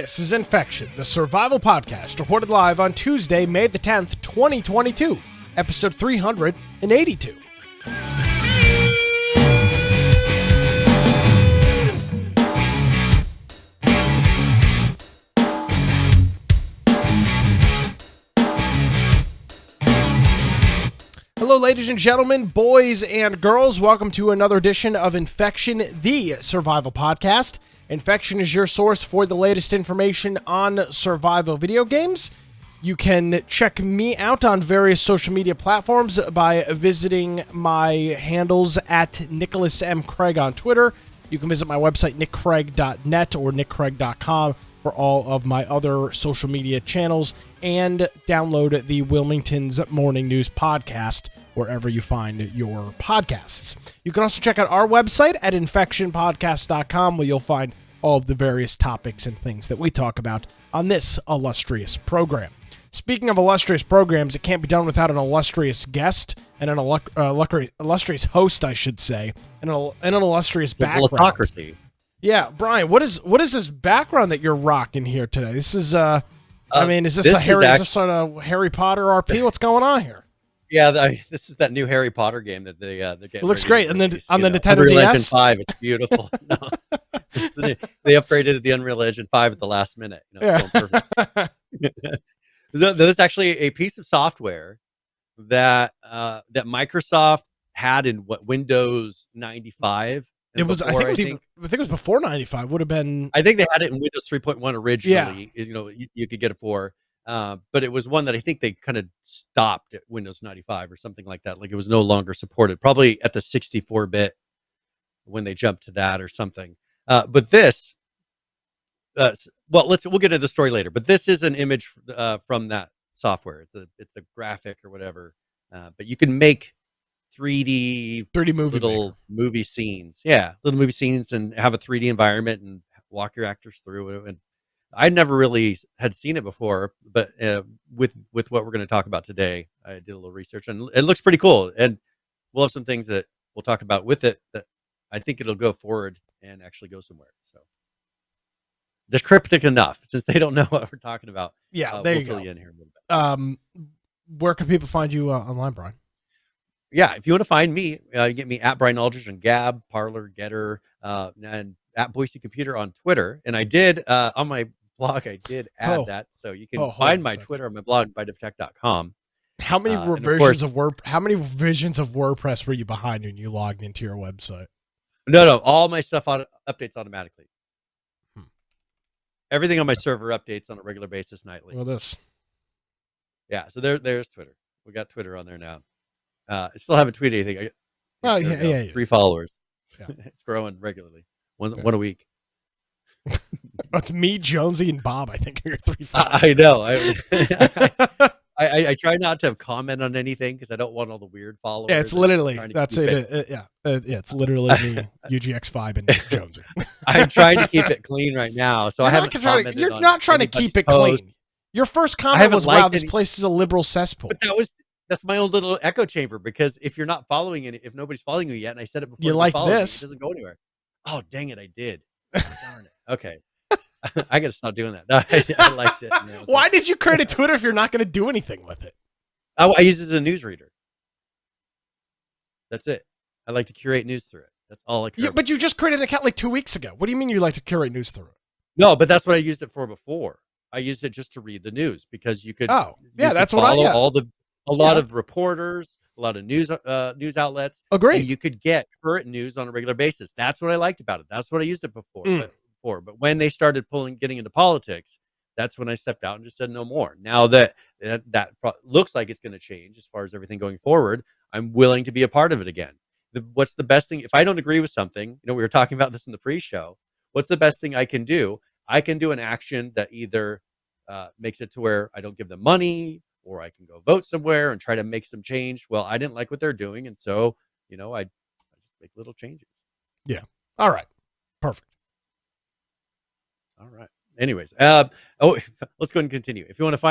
This is Infection, the survival podcast, recorded live on Tuesday, May the 10th, 2022, episode 382. Hello, ladies and gentlemen, boys and girls. Welcome to another edition of Infection, the survival podcast. Infection is your source for the latest information on survival video games. You can check me out on various social media platforms by visiting my handles at Nicholas M. Craig on Twitter. You can visit my website, nickcraig.net or nickcraig.com for all of my other social media channels, and download the Wilmington's Morning News podcast wherever you find your podcasts. You can also check out our website at infectionpodcast.com, where you'll find all of the various topics and things that we talk about on this illustrious program. Speaking of illustrious programs, it can't be done without an illustrious guest and an illustrious host, I should say, and an illustrious background. Autocracy. Yeah, Brian, what is this background that you're rocking here today? This is is this sort of Harry Potter RP? What's going on here? Yeah, this is that new Harry Potter game that they're getting. It looks great, and then on the Nintendo Unreal DS. Engine 5, it's beautiful. They upgraded the Unreal Engine 5 at the last minute. Yeah. It's going perfect. There's actually a piece of software that Microsoft had in Windows 95. It was. I think it was before 95. Would have been. I think they had it in Windows 3.1 originally. Yeah. You could get it for. But it was one that I think they kind of stopped at Windows 95 or something like that. Like it was no longer supported, probably at the 64-bit when they jumped to that or something. But this, we'll get into the story later. But this is an image from that software. It's a graphic or whatever. But you can make 3D movie scenes. Yeah, little movie scenes, and have a 3D environment and walk your actors through it. And I never really had seen it before, but with what we're going to talk about today, I did a little research, and it looks pretty cool. And we'll have some things that we'll talk about with it that I think it'll go forward and actually go somewhere. So it's cryptic enough since they don't know what we're talking about. Yeah, there we'll you fill go. You in here a little bit. Where can people find you online, Brian? Yeah, if you want to find me, you get me at Brian Aldridge on Gab, Parler, Getter, and at Boise Computer on Twitter. And I did on my blog, I did add that, so you can find my Twitter on my blog, bydevtech.com. How many revisions of WordPress were you behind when you logged into your website? No, all my stuff updates automatically. Everything on my server updates on a regular basis nightly. Well, yeah. So there's Twitter. We got Twitter on there now. I still haven't tweeted anything. Yeah. 3 followers. Yeah. It's growing regularly. One a week. It's me, Jonesy, and Bob. I think are your 3 followers. I know. I try not to comment on anything because I don't want all the weird followers. Yeah, it's literally that's it. It's literally me, UGX5, and Jonesy. I'm trying to keep it clean right now, so I haven't commented. You're not trying to keep it clean. Your first comment was, "Wow, this place is a liberal cesspool." But that's my own little echo chamber, because if you're not following it, if nobody's following you yet, and I said it before, you like this, it doesn't go anywhere. Oh, dang it, I did. Darn it. Okay. I gotta stop doing that. No, I liked it. Why did you create a Twitter if you're not going to do anything with it? I use it as a newsreader. That's it. I like to curate news through it. That's all I care about. But you just created an account like 2 weeks ago. What do you mean you like to curate news through it? No, but that's what I used it for before. I used it just to read the news, because you could. Oh, yeah, that's what a lot of reporters, a lot of news outlets. Agreed. And you could get current news on a regular basis. That's what I liked about it. That's what I used it before. But when they started getting into politics, that's when I stepped out and just said no more. Now that looks like it's going to change as far as everything going forward, I'm willing to be a part of it again. What's the best thing? If I don't agree with something, we were talking about this in the pre-show, what's the best thing I can do? I can do an action that either makes it to where I don't give them money, or I can go vote somewhere and try to make some change. Well, I didn't like what they're doing, and so, I just make little changes. Yeah. All right. Perfect. All right. Anyways, let's go ahead and continue. If you want to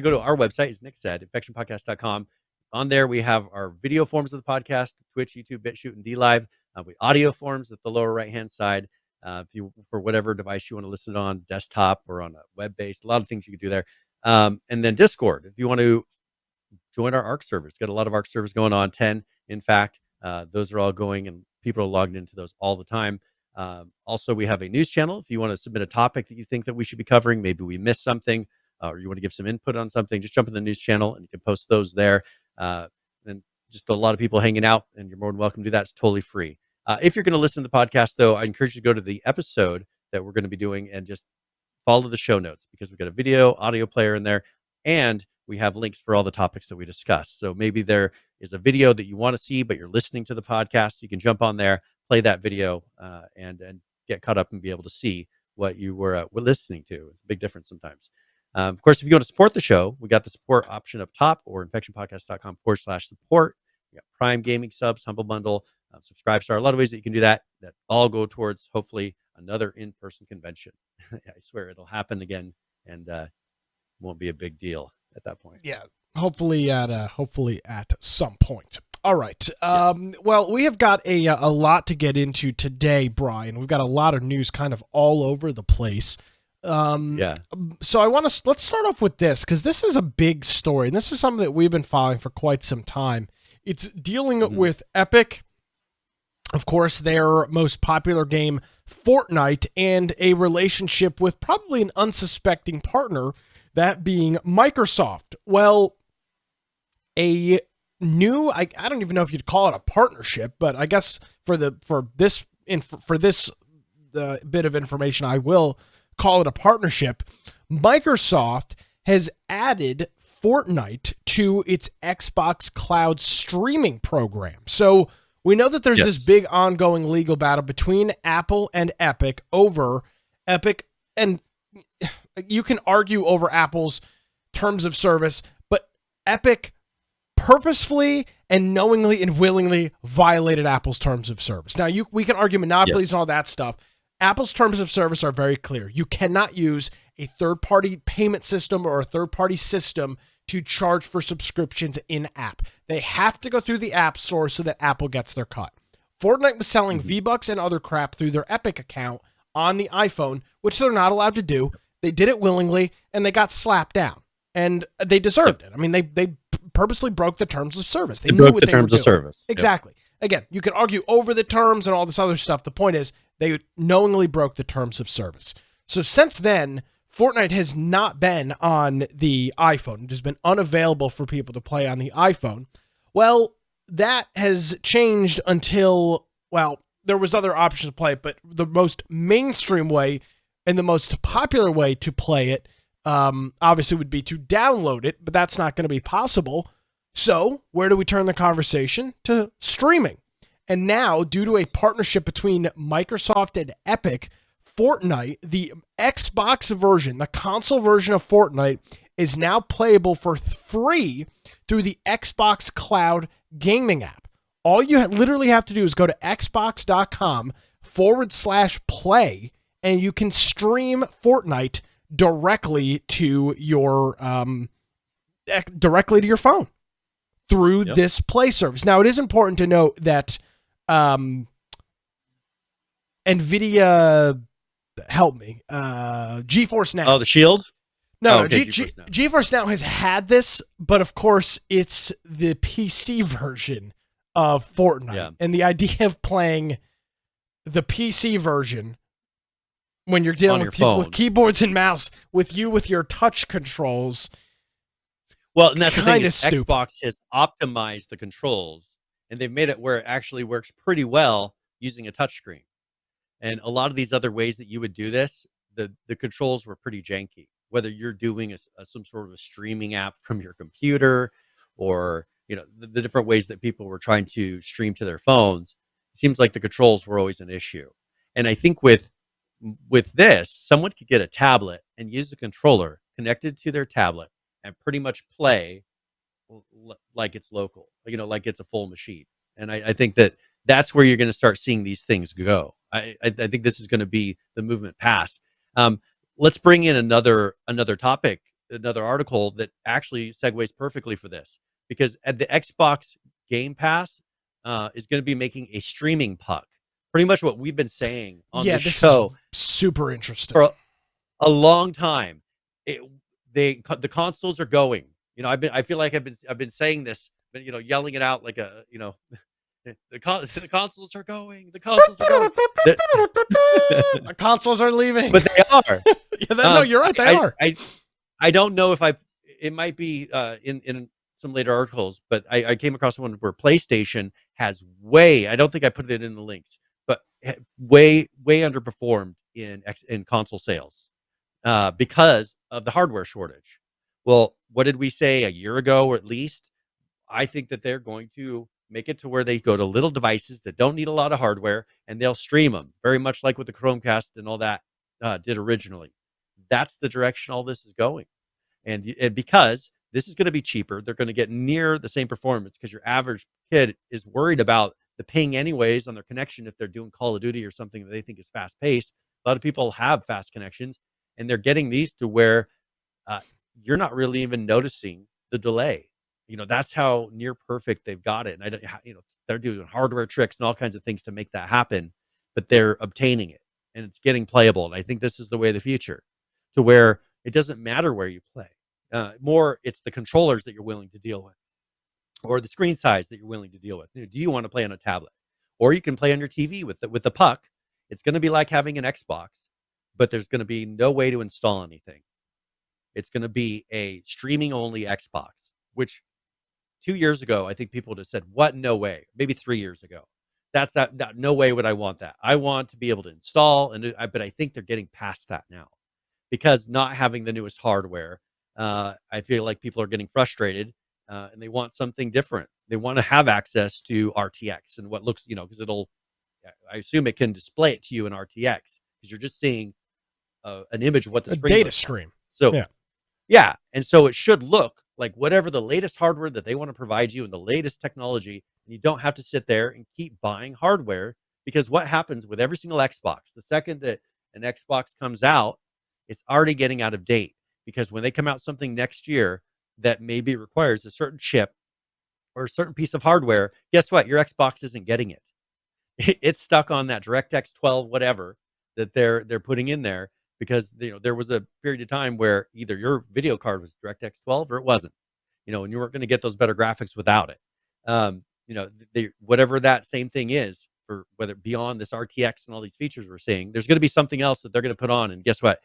go to our website, as Nick said, infectionpodcast.com. On there, we have our video forms of the podcast: Twitch, YouTube, BitChute, and DLive. We audio forms at the lower right-hand side. if you for whatever device you want to listen on, desktop or on a web-based, a lot of things you can do there. And then Discord, if you want to join our ARC servers. Got a lot of ARC servers going on, 10 in fact. Those are all going, and people are logged into those all the time. Also, we have a news channel. If you want to submit a topic that you think that we should be covering, maybe we missed something, or you want to give some input on something, just jump in the news channel and you can post those there. And just a lot of people hanging out, and you're more than welcome to do that. It's totally free. If you're going to listen to the podcast, though, I encourage you to go to the episode that we're going to be doing and just follow the show notes, because we've got a video, audio player in there, and we have links for all the topics that we discuss. So maybe there is a video that you want to see, but you're listening to the podcast. You can jump on there, play that video, and get caught up and be able to see what you were listening to. It's a big difference sometimes. Of course, if you want to support the show, we got the support option up top, or infectionpodcast.com/support. We got Prime Gaming subs, Humble Bundle, Subscribe Star. A lot of ways that you can do that all go towards hopefully another in-person convention. I swear it'll happen again, and won't be a big deal at that point. Yeah, hopefully at some point. All right. Well, we have got a lot to get into today, Brian. We've got a lot of news kind of all over the place. So let's start off with this, because this is a big story, and this is something that we've been following for quite some time. It's dealing with Epic, of course, their most popular game, Fortnite, and a relationship with probably an unsuspecting partner, that being Microsoft. Well, a new, I don't even know if you'd call it a partnership, but I guess for this bit of information, I will call it a partnership. Microsoft has added Fortnite to its Xbox Cloud streaming program. So we know that there's this big ongoing legal battle between Apple and Epic over Epic, and you can argue over Apple's terms of service, but Epic purposefully and knowingly and willingly violated Apple's terms of service. Now, we can argue monopolies and all that stuff. Apple's terms of service are very clear. You cannot use a third-party payment system or a third-party system to charge for subscriptions in-app. They have to go through the App Store so that Apple gets their cut. Fortnite was selling V-Bucks and other crap through their Epic account on the iPhone, which they're not allowed to do. They did it willingly, and they got slapped down. And they deserved it. I mean, they purposely broke the terms of service. They knew broke what the they terms were of doing. service. Exactly. Again, you can argue over the terms and all this other stuff. The point is, they knowingly broke the terms of service. So since then, Fortnite has not been on the iPhone. It has been unavailable for people to play on the iPhone. Well, that has changed until, well, there was other options to play it, but the most mainstream way and the most popular way to play it obviously would be to download it, but that's not going to be possible. So where do we turn the conversation? To streaming. And now, due to a partnership between Microsoft and Epic, Fortnite, the Xbox version, the console version of Fortnite, is now playable for free through the Xbox Cloud gaming app. All you literally have to do is go to xbox.com/play, and you can stream Fortnite directly to your phone through this play service. Now, it is important to note that NVIDIA, help me, GeForce Now. Oh, the Shield? No, GeForce Now has had this, but of course it's the PC version of Fortnite. Yeah. And the idea of playing the PC version when you're dealing with people with keyboards and mouse, with your touch controls. Well, and that's the thing, is Xbox has optimized the controls, and they've made it where it actually works pretty well using a touchscreen. And a lot of these other ways that you would do this, the controls were pretty janky. Whether you're doing some sort of a streaming app from your computer, or the different ways that people were trying to stream to their phones, it seems like the controls were always an issue. And I think with this, someone could get a tablet and use the controller connected to their tablet and pretty much play like it's local, like it's a full machine. And I think that's where you're going to start seeing these things go. I think this is going to be the movement past. Let's bring in another topic, another article that actually segues perfectly for this, because at the Xbox Game Pass is going to be making a streaming puck. pretty much what we've been saying on the this show is super interesting. for a long time. The consoles are going. I feel like I've been saying this, but yelling it out like a the consoles are going. The consoles are going. The consoles are leaving, but they are. No, you're right. They are. I don't know if it might be in some later articles, but I came across one where PlayStation has I don't think I put it in the links, but way underperformed in console sales because of the hardware shortage. Well, what did we say a year ago, or at least? I think that they're going to make it to where they go to little devices that don't need a lot of hardware, and they'll stream them, very much like what the Chromecast and all that did originally. That's the direction all this is going. And because this is going to be cheaper, they're going to get near the same performance, because your average kid is worried about the ping anyways on their connection if they're doing Call of Duty or something that they think is fast paced. A lot of people have fast connections, and they're getting these to where you're not really even noticing the delay. That's how near perfect they've got it. And I don't, they're doing hardware tricks and all kinds of things to make that happen, but they're obtaining it, and it's getting playable. And I think this is the way of the future, to where it doesn't matter where you play. More, it's the controllers that you're willing to deal with, or the screen size that you're willing to deal with. Do you want to play on a tablet, or you can play on your TV with the puck? It's going to be like having an Xbox, but there's going to be no way to install anything. It's going to be a streaming only Xbox, which 2 years ago, I think people would have said, what? No way. Maybe 3 years ago. That's that. No way would I want that. I want to be able to install, but I think they're getting past that now, because not having the newest hardware, I feel like people are getting frustrated, and they want something different. They want to have access to RTX and what looks, because I assume it can display it to you in RTX, because you're just seeing an image of what the screen data looks stream. Like. So yeah, and so it should look like whatever the latest hardware that they want to provide you and the latest technology, and you don't have to sit there and keep buying hardware, because what happens with every single Xbox, the second that an Xbox comes out, it's already getting out of date, because when they come out something next year that maybe requires a certain chip or a certain piece of hardware, guess what? Your Xbox isn't getting it. It's stuck on that DirectX 12 whatever that they're putting in there, because there was a period of time where either your video card was DirectX 12 or it wasn't, and you weren't going to get those better graphics without it. Whatever that same thing is, for whether beyond this RTX and all these features we're seeing, there's going to be something else that they're going to put on. And guess what?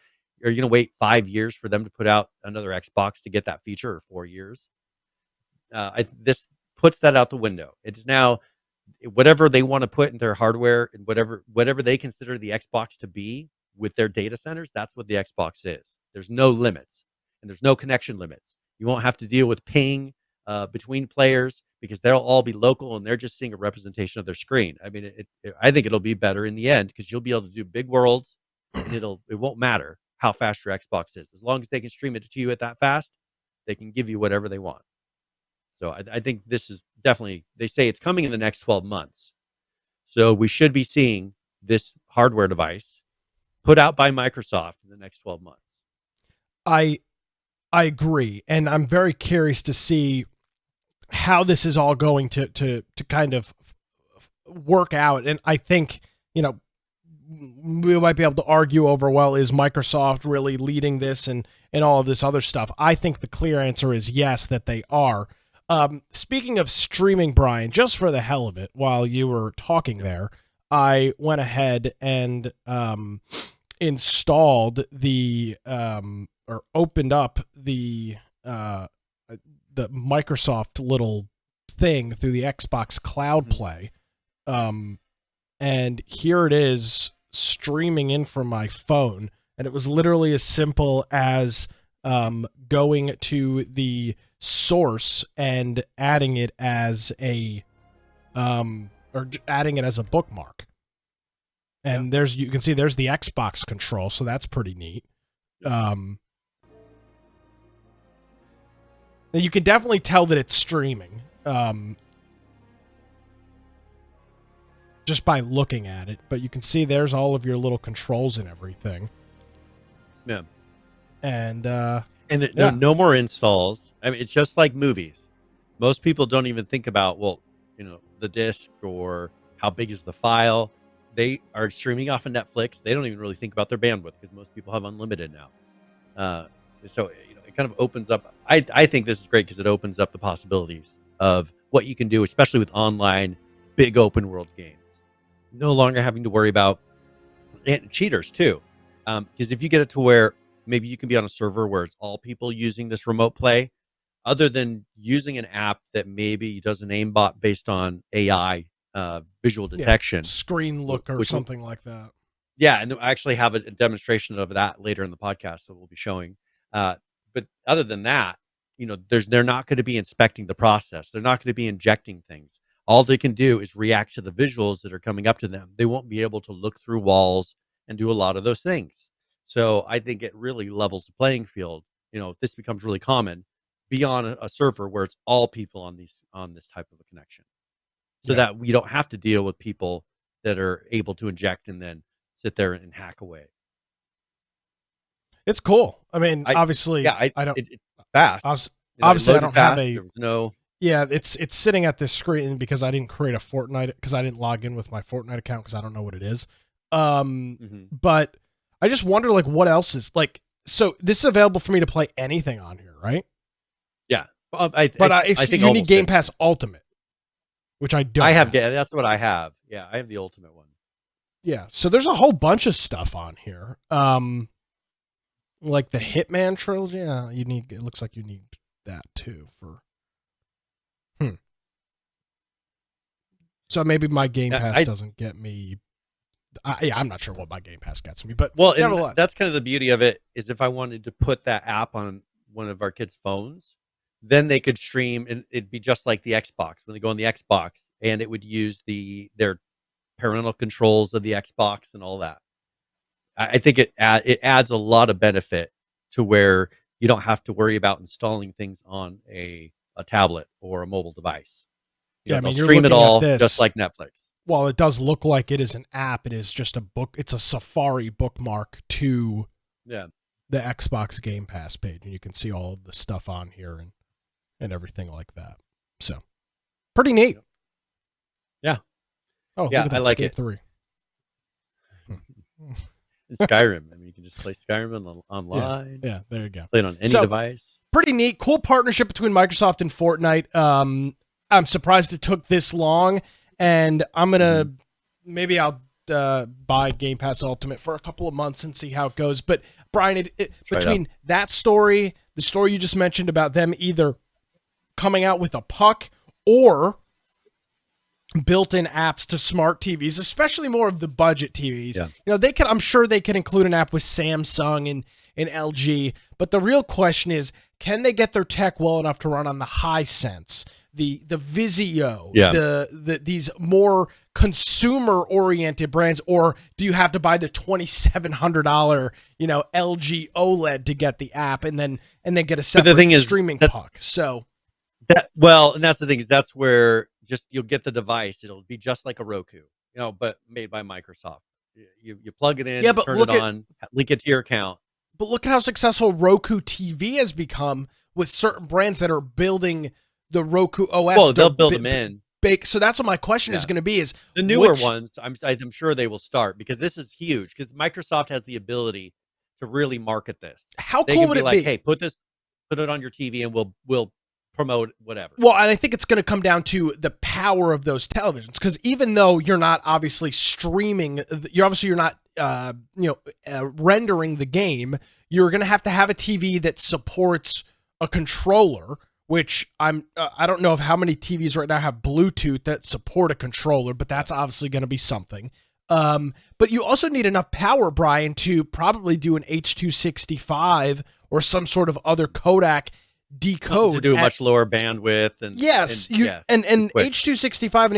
Are you going to wait 5 years for them to put out another Xbox to get that feature, or 4 years? This puts that out the window. It's now whatever they want to put in their hardware, and whatever they consider the Xbox to be with their data centers, that's what the Xbox is. There's no limits, and there's no connection limits. You won't have to deal with ping between players, because they'll all be local, and they're just seeing a representation of their screen. I mean, I think it'll be better in the end, because you'll be able to do big worlds, and it won't matter how fast your Xbox is. As long as they can stream it to you at that fast, they can give you whatever they want. So I think this is definitely, they say it's coming in the next 12 months. So we should be seeing this hardware device put out by Microsoft in the next 12 months. I agree, and I'm very curious to see how this is all going to kind of work out. And I think, we might be able to argue over, well, is Microsoft really leading this and all of this other stuff? I think the clear answer is yes, that they are. Speaking of streaming, Brian, just for the hell of it, while you were talking there, I went ahead and installed or opened up the Microsoft little thing through the Xbox Cloud Play. And here it is streaming in from my phone. And it was literally as simple as going to the source and adding it as a bookmark. And you can see there's the Xbox control, so that's pretty neat. You can definitely tell that it's streaming just by looking at it, but you can see there's all of your little controls and everything. Yeah. And no more installs. I mean, it's just like movies. Most people don't even think about, the disc or how big is the file. they are streaming off of Netflix. They don't even really think about their bandwidth because most people have unlimited now. So it kind of opens up. I think this is great because it opens up the possibilities of what you can do, especially with online big open world games. No longer having to worry about cheaters too, because if you get it to where maybe you can be on a server where it's all people using this remote play, other than using an app that maybe does an aimbot based on AI visual detection, screen look or something like that. Yeah, and I actually have a demonstration of that later in the podcast that we'll be showing. But other than that, they're not going to be inspecting the process. They're not going to be injecting things. All they can do is react to the visuals that are coming up to them. They won't be able to look through walls and do a lot of those things. So I think it really levels the playing field. If this becomes really common, be on a server where it's all people on this type of a connection, so that we don't have to deal with people that are able to inject and then sit there and hack away. It's cool. I mean, obviously, I don't. It's fast. Obviously, I don't have a. No. Yeah, it's sitting at this screen because I didn't create a Fortnite because I didn't log in with my Fortnite account because I don't know what it is. But I just wonder what else is like. So this is available for me to play anything on here, right? Yeah, I think you need Game Pass Ultimate, which I don't. I have. That's what I have. Yeah, I have the Ultimate one. Yeah, so there's a whole bunch of stuff on here. Like the Hitman trilogy. Yeah, it looks like you need that too for. So maybe my Game Pass doesn't get me. I'm not sure what my Game Pass gets me, but that's kind of the beauty of it. Is if I wanted to put that app on one of our kids' phones, then they could stream, and it'd be just like the Xbox when they go on the Xbox, and it would use their parental controls of the Xbox and all that. I think it adds a lot of benefit to where you don't have to worry about installing things on a tablet or a mobile device. I mean, you're stream it all just like Netflix. Well, it does look like it is an app. It is just a book. It's a Safari bookmark to the Xbox Game Pass page, and you can see all of the stuff on here and everything like that. So, pretty neat. Yeah. Oh, yeah, I like Skate 3. And Skyrim. I mean, you can just play Skyrim online. Yeah, there you go. Play it on any device. Pretty neat. Cool partnership between Microsoft and Fortnite. I'm surprised it took this long, and I'm going to maybe I'll buy Game Pass Ultimate for a couple of months and see how it goes. But, Brian, between that story, the story you just mentioned about them either coming out with a puck or built-in apps to smart TVs, especially more of the budget TVs. Yeah. I'm sure they can include an app with Samsung and LG, but the real question is, can they get their tech well enough to run on the Hisense, the Vizio, these more consumer-oriented brands, or do you have to buy the $2,700 LG OLED to get the app and then get a separate streaming puck? So and that's the thing is that's where you'll get the device. It'll be just like a Roku, but made by Microsoft. You plug it in, turn it on, link it to your account. But look at how successful Roku TV has become with certain brands that are building the Roku OS. Well, they'll build them in. So that's what my question is going to be: is the newer ones? I'm sure they will start because this is huge. Because Microsoft has the ability to really market this. How cool would it be? Hey, put it on your TV, and we'll promote whatever. Well, and I think it's going to come down to the power of those televisions, because even though you're not obviously streaming, you're not rendering the game, you're going to have a TV that supports a controller, which I don't know of how many TVs right now have Bluetooth that support a controller, but that's obviously going to be something. But you also need enough power, Brian, to probably do an H.265 or some sort of other codec decode to do a much lower bandwidth and H.265 and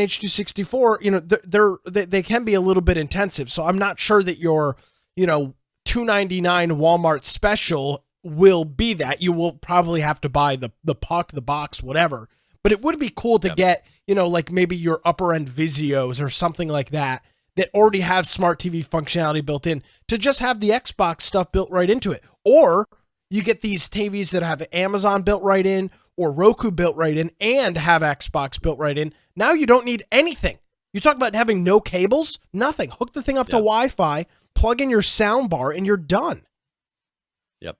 H.264, they can be a little bit intensive. So I'm not sure that your $299 Walmart special will be that. You will probably have to buy the puck, the box, whatever. But it would be cool to get like maybe your upper end Vizios or something like that already have smart TV functionality built in, to just have the Xbox stuff built right into it. Or you get these TVs that have Amazon built right in or Roku built right in and have Xbox built right in. Now you don't need anything. You talk about having no cables, nothing. Hook the thing up to Wi-Fi, plug in your sound bar, and you're done. Yep.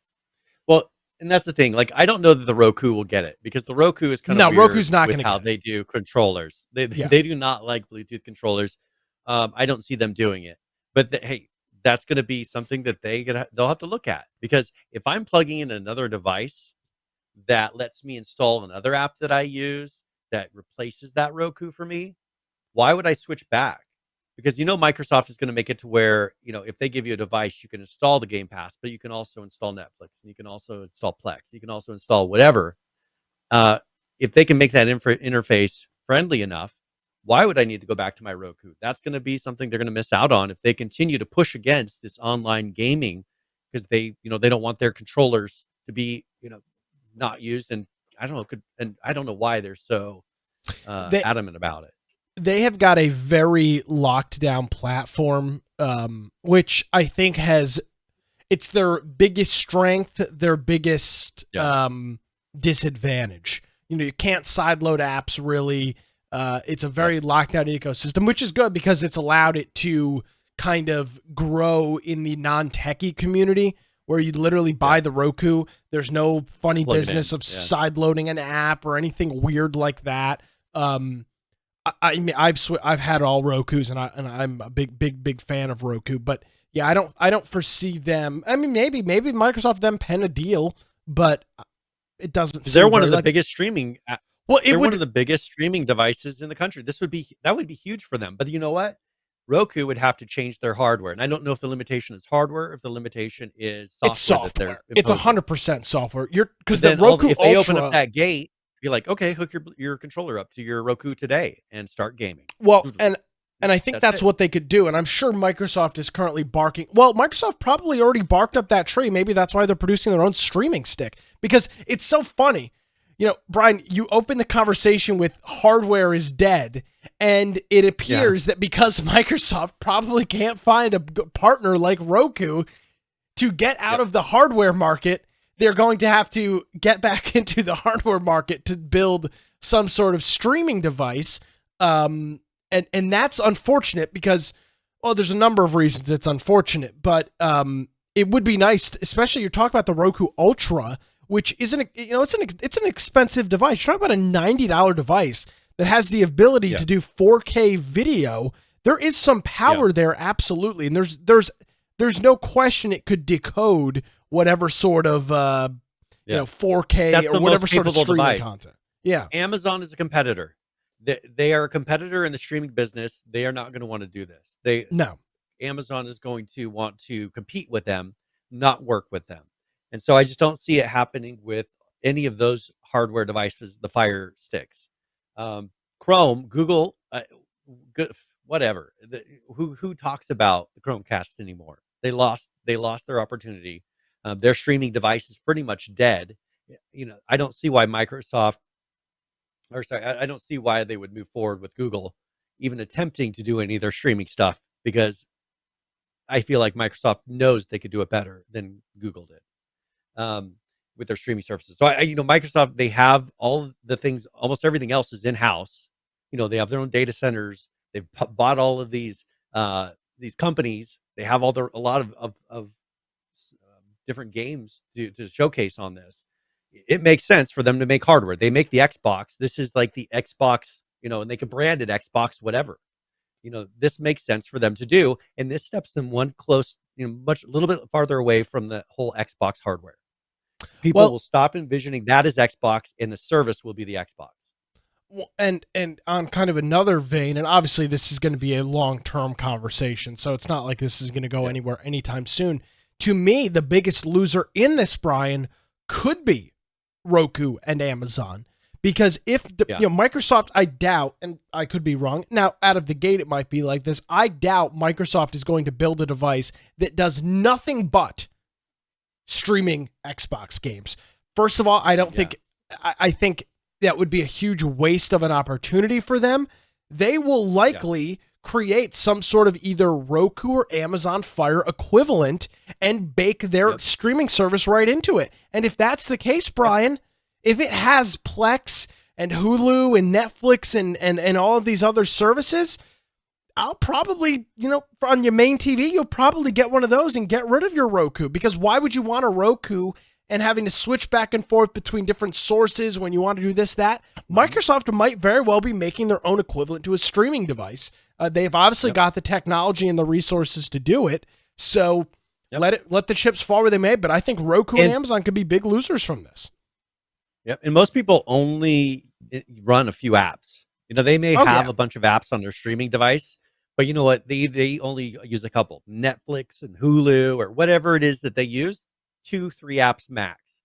Well, and that's the thing. Like, I don't know that the Roku will get it, because the Roku is kind of weird Roku's not with going to how get they do controllers. They do not like Bluetooth controllers. I don't see them doing it. But hey, that's going to be something that they'll have to look at, because if I'm plugging in another device that lets me install another app that I use that replaces that Roku for me, why would I switch back? Because Microsoft is going to make it to where, if they give you a device, you can install the Game Pass, but you can also install Netflix, and you can also install Plex, you can also install whatever. If they can make that interface friendly enough, why would I need to go back to my Roku? That's going to be something they're going to miss out on if they continue to push against this online gaming, because they don't want their controllers to be, not used. And I don't know, I don't know why they're so adamant about it. They have got a very locked down platform, which I think it's their biggest strength, their biggest disadvantage. You can't sideload apps really. It's a very locked down ecosystem, which is good because it's allowed it to kind of grow in the non-techie community, where you literally buy the Roku. There's no funny business of sideloading an app or anything weird like that. I mean, I've had all Rokus, and I'm a big fan of Roku. But yeah, I don't foresee them. I mean, maybe Microsoft them pen a deal, but it doesn't. They're one of the biggest streaming. They're one of the biggest streaming devices in the country. That would be huge for them. But you know what? Roku would have to change their hardware, and I don't know if the limitation is hardware, or if the limitation is software. It's software. It's 100% software. Because the Roku if they open up that gate, you're like, okay, hook your controller up to your Roku today and start gaming. Well, and I think that's what they could do, and I'm sure Microsoft is currently barking. Well, Microsoft probably already barked up that tree. Maybe that's why they're producing their own streaming stick, because it's so funny. Brian, you open the conversation with hardware is dead, and it appears that because Microsoft probably can't find a partner like Roku to get out of the hardware market, they're going to have to get back into the hardware market to build some sort of streaming device. And that's unfortunate because, there's a number of reasons it's unfortunate, but it would be nice, especially you're talking about the Roku Ultra, which isn't, it's an expensive device. You're talking about a $90 device that has the ability to do 4K video. There is some power there, absolutely, and there's no question it could decode whatever sort of 4K or whatever sort of streaming content. Yeah, Amazon is a competitor. They are a competitor in the streaming business. They are not going to want to do this. Amazon is going to want to compete with them, not work with them. And so I just don't see it happening with any of those hardware devices, the Fire Sticks. Chrome, Google, whatever. Who talks about the Chromecast anymore? They lost their opportunity. Their streaming device is pretty much dead. I don't see why I don't see why they would move forward with Google even attempting to do any of their streaming stuff, because I feel like Microsoft knows they could do it better than Google did. With their streaming services. So Microsoft, they have all the things, almost everything else is in-house. They have their own data centers. They've bought all of these companies. They have a lot of different games to showcase on this. It makes sense for them to make hardware. They make the Xbox. This is like the Xbox, and they can brand it Xbox, whatever. This makes sense for them to do. And this steps them one close, a little bit farther away from the whole Xbox hardware. People will stop envisioning that as Xbox, and the service will be the Xbox. And on kind of another vein, and obviously this is going to be a long-term conversation, so it's not like this is going to go anywhere anytime soon. To me, the biggest loser in this, Brian, could be Roku and Amazon, because if Microsoft, I doubt, and I could be wrong. Now, out of the gate, it might be like this. I doubt Microsoft is going to build a device that does nothing but streaming Xbox games. First of all, I don't think, I think that would be a huge waste of an opportunity for them. They will likely create some sort of either Roku or Amazon Fire equivalent and bake their streaming service right into it. And if that's the case, Brian, if it has Plex and Hulu and Netflix and all of these other services, I'll probably, on your main TV, you'll probably get one of those and get rid of your Roku, because why would you want a Roku and having to switch back and forth between different sources when you want to do this, that? Microsoft might very well be making their own equivalent to a streaming device. They've obviously got the technology and the resources to do it. So let the chips fall where they may. But I think Roku and Amazon could be big losers from this. Yep. And most people only run a few apps. They may have a bunch of apps on their streaming device, but you know what? They only use a couple. Netflix and Hulu or whatever it is that they use, 2-3 apps max.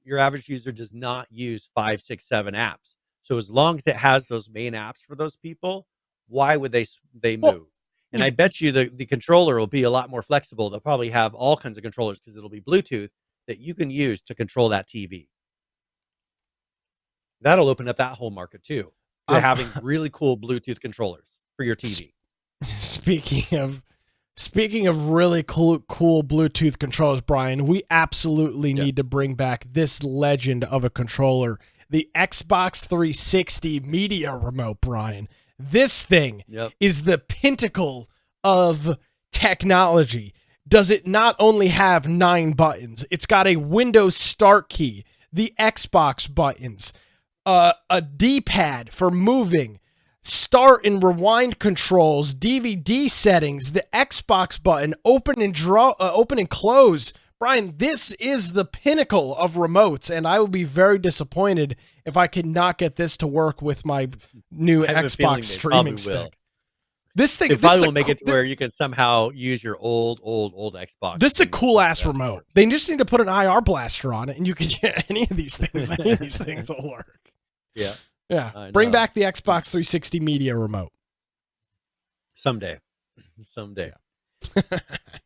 Your average user does not use 5, 6, 7 apps. So as long as it has those main apps for those people, why would they move? And I bet you the controller will be a lot more flexible. They'll probably have all kinds of controllers because it'll be Bluetooth that you can use to control that TV. That'll open up that whole market too, to having really cool Bluetooth controllers for your TV. Speaking of really cool Bluetooth controllers, Brian, we absolutely need to bring back this legend of a controller, the Xbox 360 Media Remote, Brian. This thing is the pinnacle of technology. Does it not only have 9 buttons, it's got a Windows Start key, the Xbox buttons, a D-pad for moving, start and rewind controls, DVD settings, the Xbox button, open and close. Brian, this is the pinnacle of remotes, and I will be very disappointed if I cannot get this to work with my new Xbox streaming stick. This thing probably will make it to where you can somehow use your old Xbox. This is a cool ass remote. They just need to put an IR blaster on it, and you can get any of these things. Any of these things will work. Yeah. Bring back the Xbox 360 Media Remote. Someday.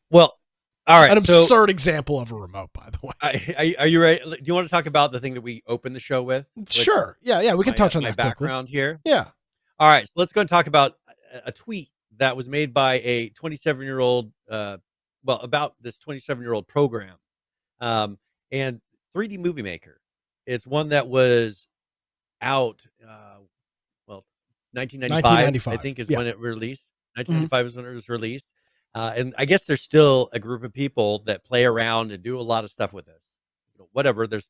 Well, all right. An absurd example of a remote, by the way. Are you ready? Do you want to talk about the thing that we opened the show with? Sure. Yeah. We can touch on that background here. Yeah. All right. So let's go and talk about a tweet that was made by a 27-year-old, about this 27-year-old program. And 3D Movie Maker is one that was out, 1995, I think is when it released. 1995 is when it was released. And I guess there's still a group of people that play around and do a lot of stuff with this. Whatever, there's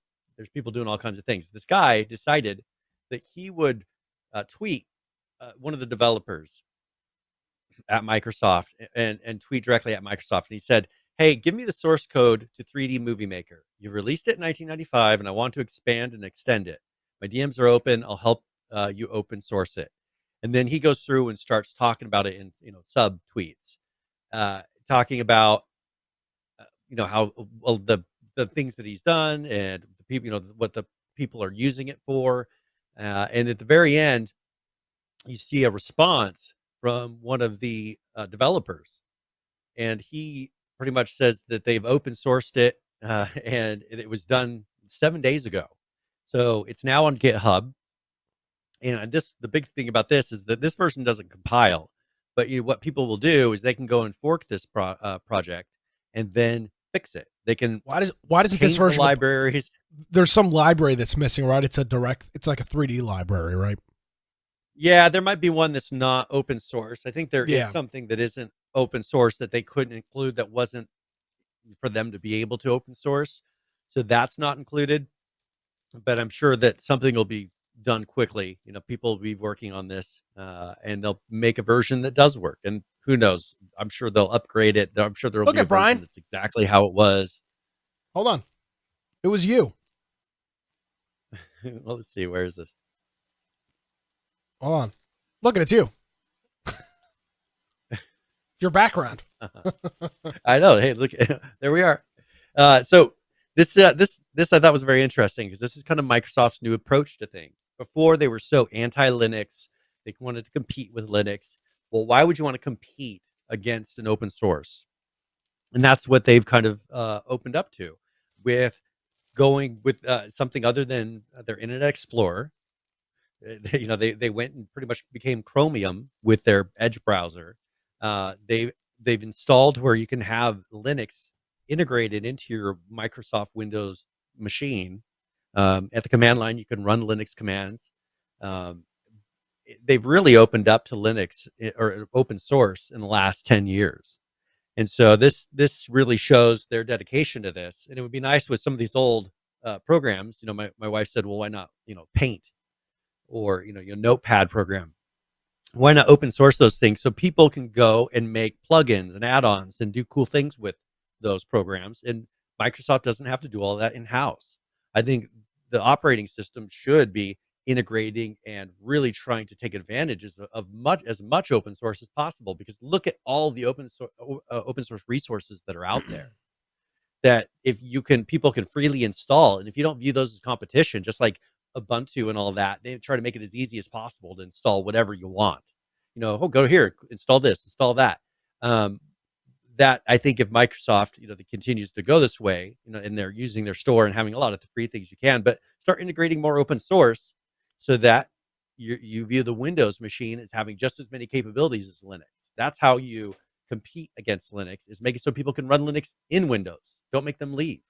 people doing all kinds of things. This guy decided that he would tweet one of the developers at Microsoft and tweet directly at Microsoft. And he said, "Hey, give me the source code to 3D Movie Maker. You released it in 1995, and I want to expand and extend it. My DMs are open. I'll help you open source it." And then he goes through and starts talking about it in sub tweets, talking about how the things that he's done and the people, what the people are using it for. And at the very end, you see a response from one of the developers, and he pretty much says that they've open sourced it, and it was done 7 days ago. So it's now on GitHub. And the big thing about this is that this version doesn't compile, but what people will do is they can go and fork this project and then fix it. They can. Why does this version libraries? There's some library that's missing, right? It's like a 3D library, right? Yeah, there might be one that's not open source. I think there is something that isn't open source that they couldn't include, that wasn't for them to be able to open source. So that's not included. But I'm sure that something will be done quickly. People will be working on this, and they'll make a version that does work. And who knows? I'm sure they'll upgrade it. I'm sure there will be a version that's exactly how it was. Hold on. It was you. Well, let's see. Where is this? Hold on. Look, it's you. Your background. I know. Hey, look, there we are. So this I thought was very interesting, because this is kind of Microsoft's new approach to things. Before, they were so anti-Linux. They wanted to compete with Linux. Well, why would you want to compete against an open source? And that's what they've kind of opened up to, with going with something other than their Internet Explorer. They went and pretty much became Chromium with their Edge browser. They've installed where you can have Linux integrated into your Microsoft Windows machine. At the command line, you can run Linux commands. they've really opened up to Linux or open source in the last 10 years. And so this really shows their dedication to this. And it would be nice with some of these old programs. My wife said, well, why not, Paint or, your Notepad program? Why not open source those things so people can go and make plugins and add-ons and do cool things with those programs? And Microsoft doesn't have to do all that in-house. I think the operating system should be integrating and really trying to take advantages of as much open source as possible, because look at all the open source resources that are out there that people can freely install. And if you don't view those as competition, just like Ubuntu and all that, they try to make it as easy as possible to install whatever you want. Go here, install this, install that. That I think if Microsoft, that continues to go this way, and they're using their store and having a lot of the free things you can, but start integrating more open source so that you view the Windows machine as having just as many capabilities as Linux. That's how you compete against Linux, is make it so people can run Linux in Windows. Don't make them leave.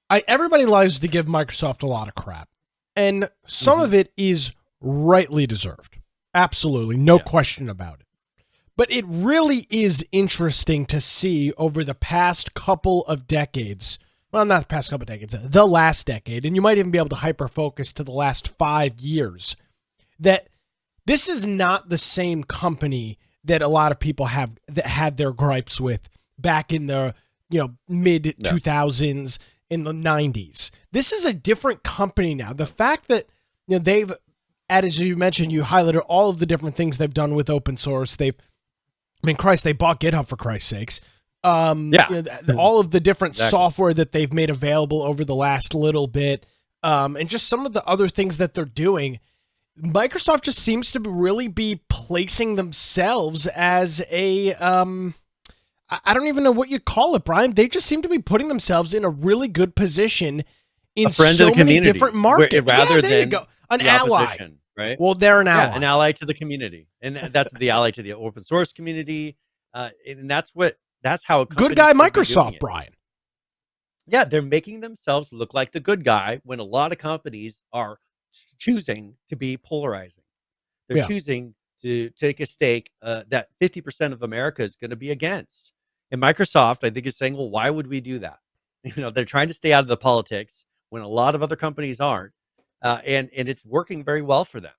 Everybody loves to give Microsoft a lot of crap, and some of it is rightly deserved. Absolutely, no question about it. But it really is interesting to see over the past couple of decades, well, not the past couple of decades, the last decade, and you might even be able to hyper-focus to the last 5 years, that this is not the same company that a lot of people have that had their gripes with back in the mid 2000s, in the 90s. This is a different company now. The fact that they've, as you mentioned, you highlighted all of the different things they've done with open source. They bought GitHub, for Christ's sakes. All of the different software that they've made available over the last little bit, and just some of the other things that they're doing. Microsoft just seems to really be placing themselves as a, I don't even know what you call it, Brian. They just seem to be putting themselves in a really good position in so many different markets. Rather there than you go. An ally, right? Well, they're an ally. An ally to the community, and that's the ally to the open source community. And that's how a good guy Microsoft, Brian. Yeah, they're making themselves look like the good guy when a lot of companies are choosing to be polarizing. They're choosing to take a stake that 50% of America is going to be against. And Microsoft, I think, is saying, well, why would we do that? They're trying to stay out of the politics when a lot of other companies aren't. And it's working very well for them.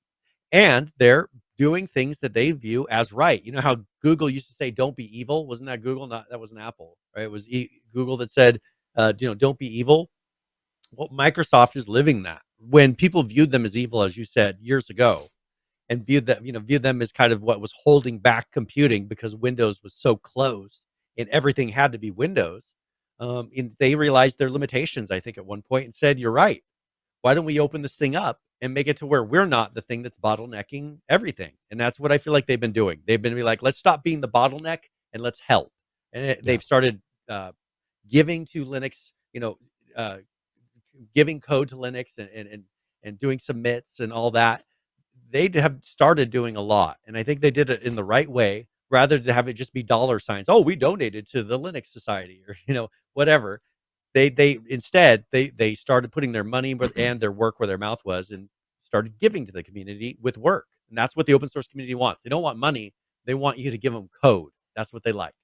And they're doing things that they view as right. You know how Google used to say, don't be evil? Wasn't that Google? That wasn't Apple, right? It was Google that said, don't be evil. Well, Microsoft is living that. When people viewed them as evil, as you said, years ago, and viewed them as kind of what was holding back computing because Windows was so closed and everything had to be Windows. And they realized their limitations, I think, at one point, and said, you're right. Why don't we open this thing up and make it to where we're not the thing that's bottlenecking everything? And that's what I feel like they've been doing. They've been like, let's stop being the bottleneck and let's help. And they've started giving to Linux, giving code to Linux and doing submits and all that. They have started doing a lot. And I think they did it in the right way, rather than have it just be dollar signs. Oh, we donated to the Linux Society, or, whatever. They instead started putting their money and their work where their mouth was, and started giving to the community with work. And that's what the open source community wants. They don't want money. They want you to give them code. That's what they like.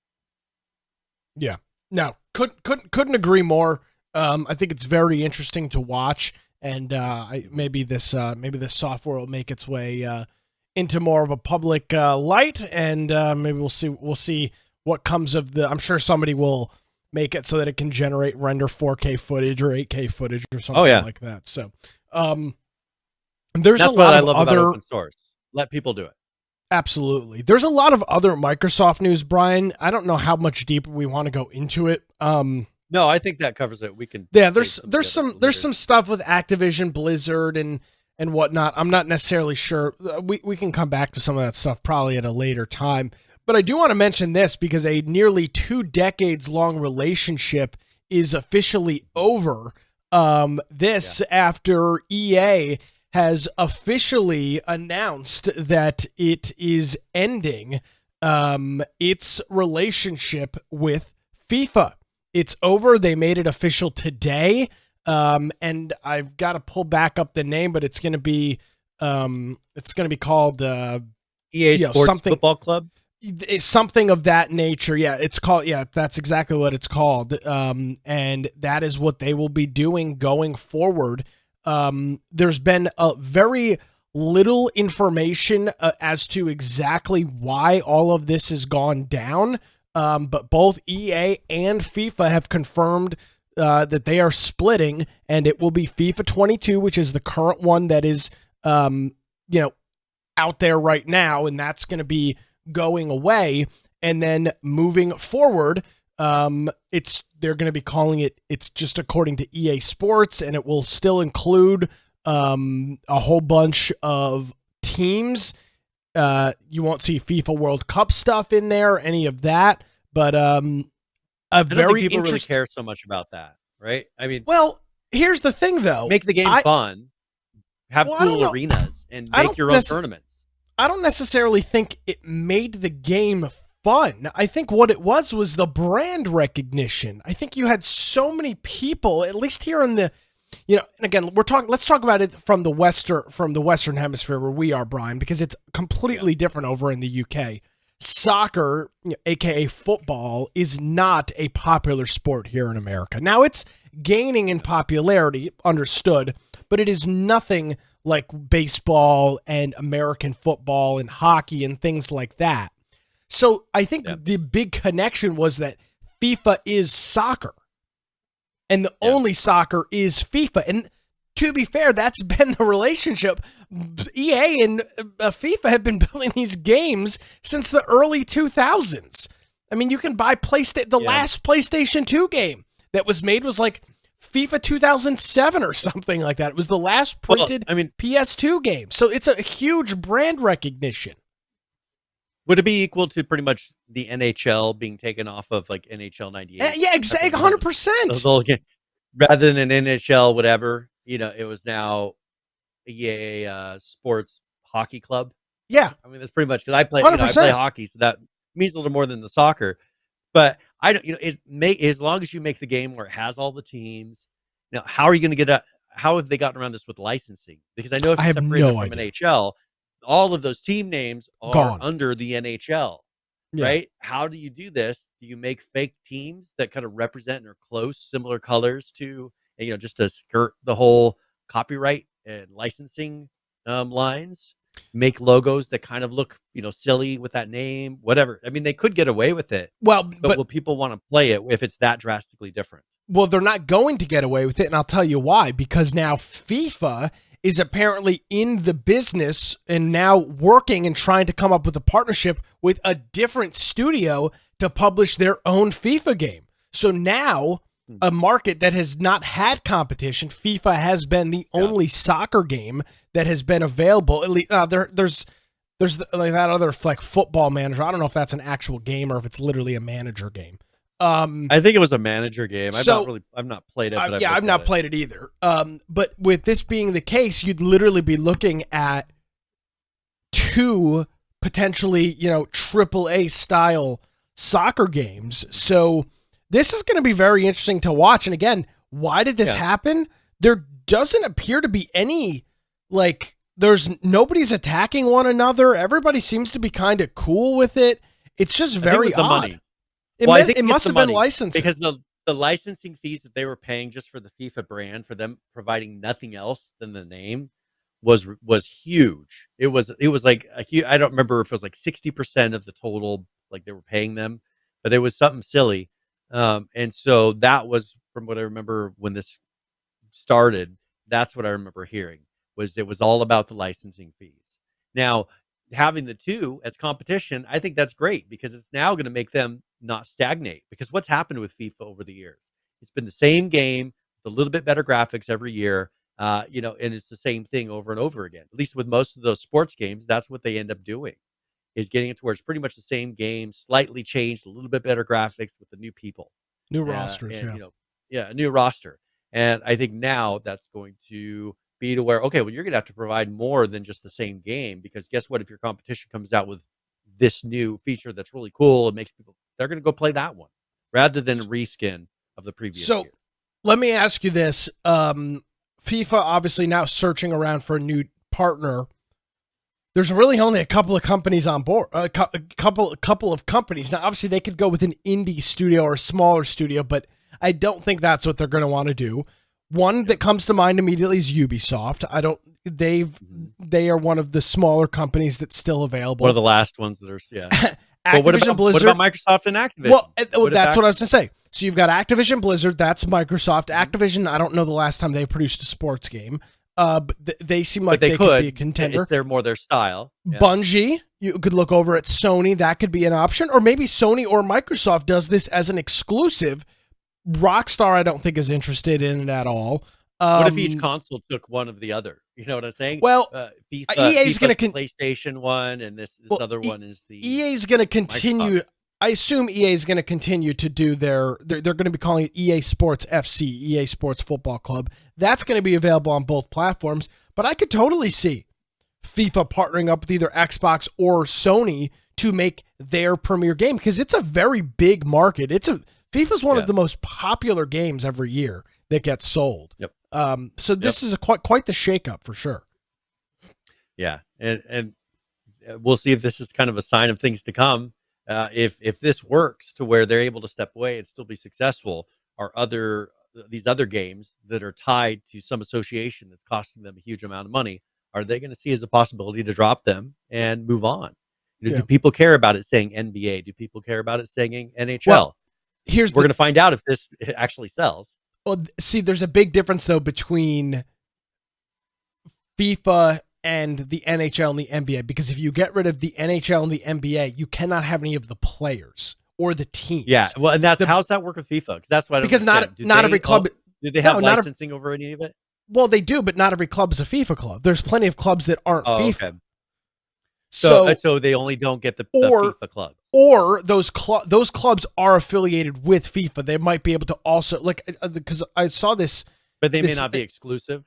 Yeah. No, couldn't agree more. I think it's very interesting to watch, and maybe this software will make its way into more of a public light, and maybe we'll see what comes of the. I'm sure somebody will make it so that it can render 4K footage or 8K footage or something like that. So there's That's a lot what I of love other about open source. Let people do it. Absolutely. There's a lot of other Microsoft news, Brian. I don't know how much deeper we want to go into it. No, I think that covers it. We can. Yeah, there's some stuff with Activision, Blizzard, and whatnot. I'm not necessarily sure. We can come back to some of that stuff probably at a later time. But I do want to mention this because a nearly 2 decades long relationship is officially over. After EA has officially announced that it is ending its relationship with FIFA. It's over. They made it official today. And I've got to pull back up the name, but it's going to be called EA Sports something Football Club. It's something of that nature. Yeah, it's called. Yeah, that's exactly what it's called. And that is what they will be doing going forward. There's been a very little information as to exactly why all of this has gone down. But both EA and FIFA have confirmed that they are splitting, and it will be FIFA 22, which is the current one that is, out there right now, and that's going to be going away. And then moving forward, they're going to be calling it's just according to EA Sports, and it will still include a whole bunch of teams. You won't see FIFA World Cup stuff in there, any of that, but I don't think people really care so much about that, right? I mean, well, here's the thing, though. Make the game fun, have cool arenas, and make your own tournaments. I don't necessarily think it made the game fun. I think what it was the brand recognition. I think you had so many people, at least here in the, and again, let's talk about it from the Western hemisphere where we are, Brian, because it's completely different over in the UK. Soccer, aka football, is not a popular sport here in America. Now it's gaining in popularity, understood, but it is nothing like baseball and American football and hockey and things like that. So I think the big connection was that FIFA is soccer, and the only soccer is FIFA. And to be fair, that's been the relationship. EA and FIFA have been building these games since the early 2000s. I mean, you can buy last PlayStation 2 game that was made was like FIFA 2007 or something like that. It was the last printed PS2 game. So it's a huge brand recognition. Would it be equal to pretty much the NHL being taken off of like NHL 98? Yeah, exactly, 100%. Rather than an NHL whatever, it was now EA Sports Hockey Club. Yeah. I mean, that's pretty much, because I play hockey, so that means a little more than the soccer. But I don't, as long as you make the game where it has all the teams, how are you going to how have they gotten around this with licensing? Because I know if you separate it from NHL, all of those team names are under the NHL, right? How do you do this? Do you make fake teams that kind of represent and are close, similar colors to, just to skirt the whole copyright and licensing lines? Make logos that kind of look, silly with that name, whatever. I mean, they could get away with it. Well, but will people want to play it if it's that drastically different? Well, they're not going to get away with it, and I'll tell you why. Because now FIFA is apparently in the business and now working and trying to come up with a partnership with a different studio to publish their own FIFA game. So now, a market that has not had competition, FIFA has been the only soccer game that has been available. At least there's like that other like Football Manager. I don't know if that's an actual game or if it's literally a manager game. I think it was a manager game. I've not played it. But I've not played it either. But with this being the case, you'd literally be looking at two potentially, AAA style soccer games. So this is going to be very interesting to watch. And again, why did this happen? There doesn't appear to be any, nobody's attacking one another. Everybody seems to be kind of cool with it. It's just very odd. Money. It must have been licensing. Because the licensing fees that they were paying just for the FIFA brand, for them providing nothing else than the name, was huge. It was like a huge, I don't remember if it was like 60% of the total, like they were paying them, but it was something silly. And so that was, from what I remember when this started, that's what I remember hearing, was it was all about the licensing fees. Now, having the two as competition, I think that's great, because it's now going to make them not stagnate. Because what's happened with FIFA over the years, it's been the same game with a little bit better graphics every year, and it's the same thing over and over again. At least with most of those sports games, that's what they end up doing, is getting it to where it's pretty much the same game, slightly changed, a little bit better graphics with the new people, new rosters, a new roster. And I think now that's going to be to where, okay, well, you're going to have to provide more than just the same game, because guess what? If your competition comes out with this new feature that's really cool, it makes people, they're going to go play that one rather than a reskin of the previous year. Let me ask you this. FIFA obviously now searching around for a new partner. There's really only a couple of companies on board. A couple of companies. Now, obviously, they could go with an indie studio or a smaller studio, but I don't think that's what they're going to want to do. One that comes to mind immediately is Ubisoft. They are one of the smaller companies that's still available. One of the last ones that are, yeah. Activision Blizzard. What about Microsoft and Activision? Well, that's what I was going to say. So you've got Activision Blizzard. That's Microsoft. Activision, I don't know the last time they produced a sports game. But they seem like they could be a contender. They're more their style. Yeah. Bungie, you could look over at Sony. That could be an option. Or maybe Sony or Microsoft does this as an exclusive. Rockstar, I don't think, is interested in it at all. What if each console took one of the other? You know what I'm saying? Well, EA's going to PlayStation one, and this other one is the EA's going to continue. Microsoft. I assume EA is going to continue to do they're going to be calling it EA Sports FC, EA Sports Football Club. That's going to be available on both platforms, but I could totally see FIFA partnering up with either Xbox or Sony to make their premier game, because it's a very big market. FIFA's one of the most popular games every year that gets sold. Yep. So this is quite the shakeup for sure. Yeah, and we'll see if this is kind of a sign of things to come. If this works to where they're able to step away and still be successful, are these other games that are tied to some association that's costing them a huge amount of money, are they going to see as a possibility to drop them and move on? Do people care about it saying NBA? Do people care about it saying NHL? Well, we're going to find out if this actually sells. Well, see, there's a big difference though between FIFA and the NHL and the NBA, because if you get rid of the NHL and the NBA, you cannot have any of the players or the teams. Yeah, well, and how's that work with FIFA? Because that's what I don't understand. Not every club. Do they have licensing over any of it? Well, they do, but not every club is a FIFA club. There's plenty of clubs that aren't FIFA. Okay. So they only don't get the FIFA clubs. Or those clubs are affiliated with FIFA. They might be able to also, because I saw this. But they may not be exclusive.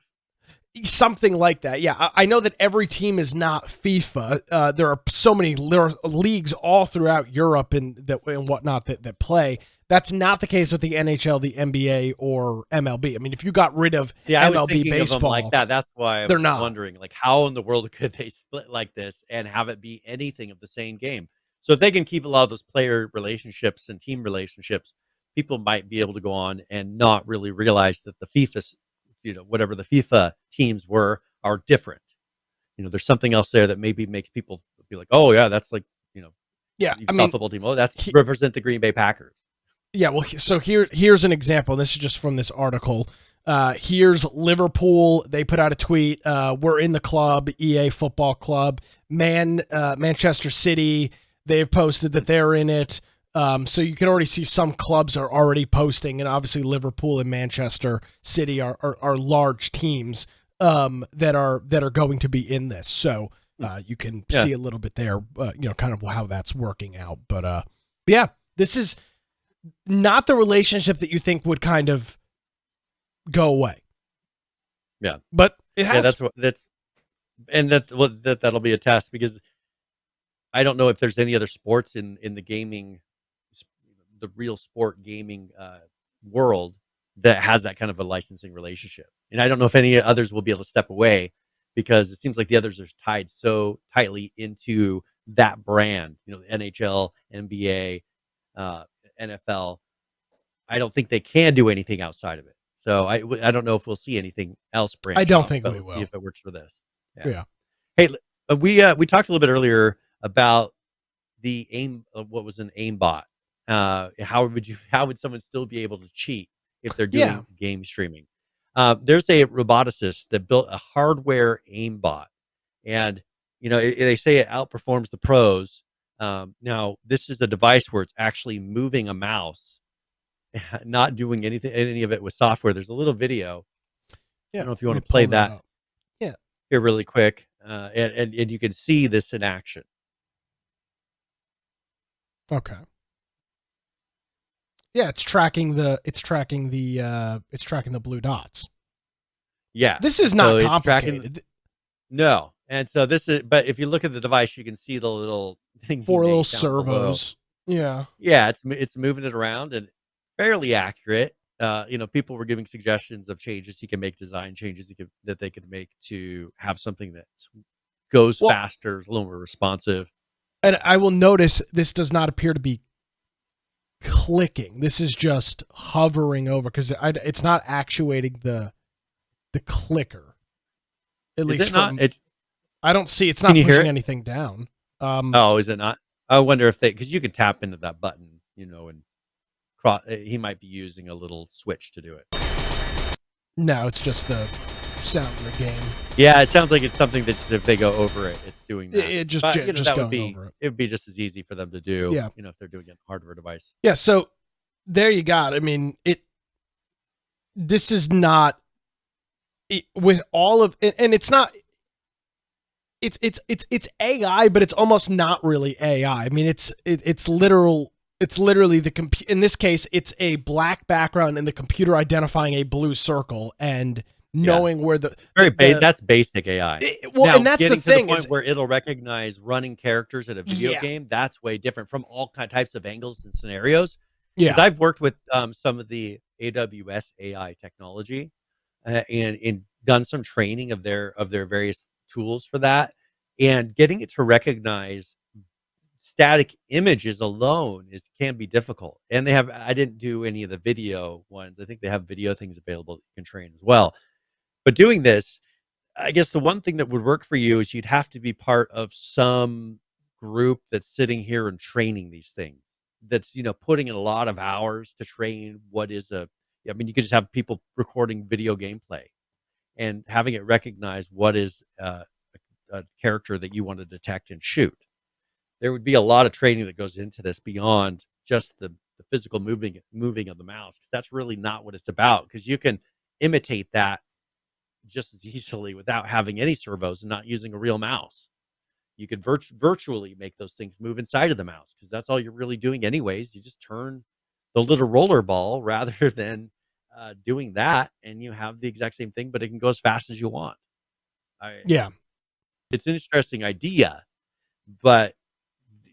Something like that. Yeah, I know that every team is not FIFA. There are leagues all throughout Europe and whatnot that play. That's not the case with the NHL, the NBA, or MLB. I mean, if you got rid of MLB baseball, of them like that, that's why I was wondering, like, how in the world could they split like this and have it be anything of the same game? So if they can keep a lot of those player relationships and team relationships, people might be able to go on and not really realize that the FIFA, whatever the FIFA teams are different. There's something else there that maybe makes people be like, oh yeah, that's like, football team. Oh, that's represent the Green Bay Packers. Yeah, well, so here's an example. This is just from this article. Here's Liverpool. They put out a tweet. We're in the club, EA Football Club. Manchester City, they've posted that they're in it. So you can already see some clubs are already posting, and obviously Liverpool and Manchester City are large teams that are going to be in this. So you can see a little bit there, kind of how that's working out. But yeah, this is not the relationship that you think would kind of go away. Yeah, but it has. Yeah, that'll be a test, because I don't know if there's any other sports in the gaming, the real sport gaming world that has that kind of a licensing relationship. And I don't know if any others will be able to step away, because it seems like the others are tied so tightly into that brand, the NHL, NBA, NFL. I don't think they can do anything outside of it. So I don't know if we'll see anything else branch. I don't think we will. See if it works for this. Yeah. Hey, we talked a little bit earlier about the what was an aimbot. How would someone still be able to cheat if they're doing game streaming? There's a roboticist that built a hardware aimbot, and they say it outperforms the pros. Now this is a device where it's actually moving a mouse, not doing any of it with software. There's a little video. I don't know if you want to play that. Yeah, here really quick, and you can see this in action. Okay. Yeah, it's tracking the blue dots. Yeah. This is not complicated. No. And so but if you look at the device, you can see the little thing. 4 little servos. Yeah. Yeah, it's moving it around, and fairly accurate. people were giving suggestions of changes he can make, design changes that they could make to have something that goes faster, is a little more responsive. And I will notice this does not appear to be clicking. This is just hovering over because it's not actuating the clicker. At least I don't see it's not pushing anything down. Is it not? I wonder if because you can tap into that button, and he might be using a little switch to do it. No, it's just the sound of the game. Yeah, it sounds like it's something that just, if they go over it, it's doing that. It just that would be over it. It would be just as easy for them to do. Yeah. If they're doing it on a hardware device. Yeah. So there you got. I mean, this is not with all of, and it's not. It's AI, but it's almost not really AI. I mean, it's literal. It's literally in this case, it's a black background and the computer identifying a blue circle and knowing where that's basic AI. And that's the thing, to the point where it'll recognize running characters in a video game. That's way different from all types of angles and scenarios. Yeah, because I've worked with some of the AWS AI technology and done some training of their various tools for that, and getting it to recognize static images alone can be difficult. And I didn't do any of the video ones. I think they have video things available that you can train as well. But doing this, I guess the one thing that would work for you is you'd have to be part of some group that's sitting here and training these things. That's, putting in a lot of hours to train what is you could just have people recording video gameplay and having it recognize what is a character that you want to detect and shoot. There would be a lot of training that goes into this beyond just the physical moving of the mouse, because that's really not what it's about, because you can imitate that just as easily without having any servos and not using a real mouse. You could virtually make those things move inside of the mouse, because that's all you're really doing anyways. You just turn the little roller ball rather than doing that, and you have the exact same thing, but it can go as fast as you want. It's an interesting idea, but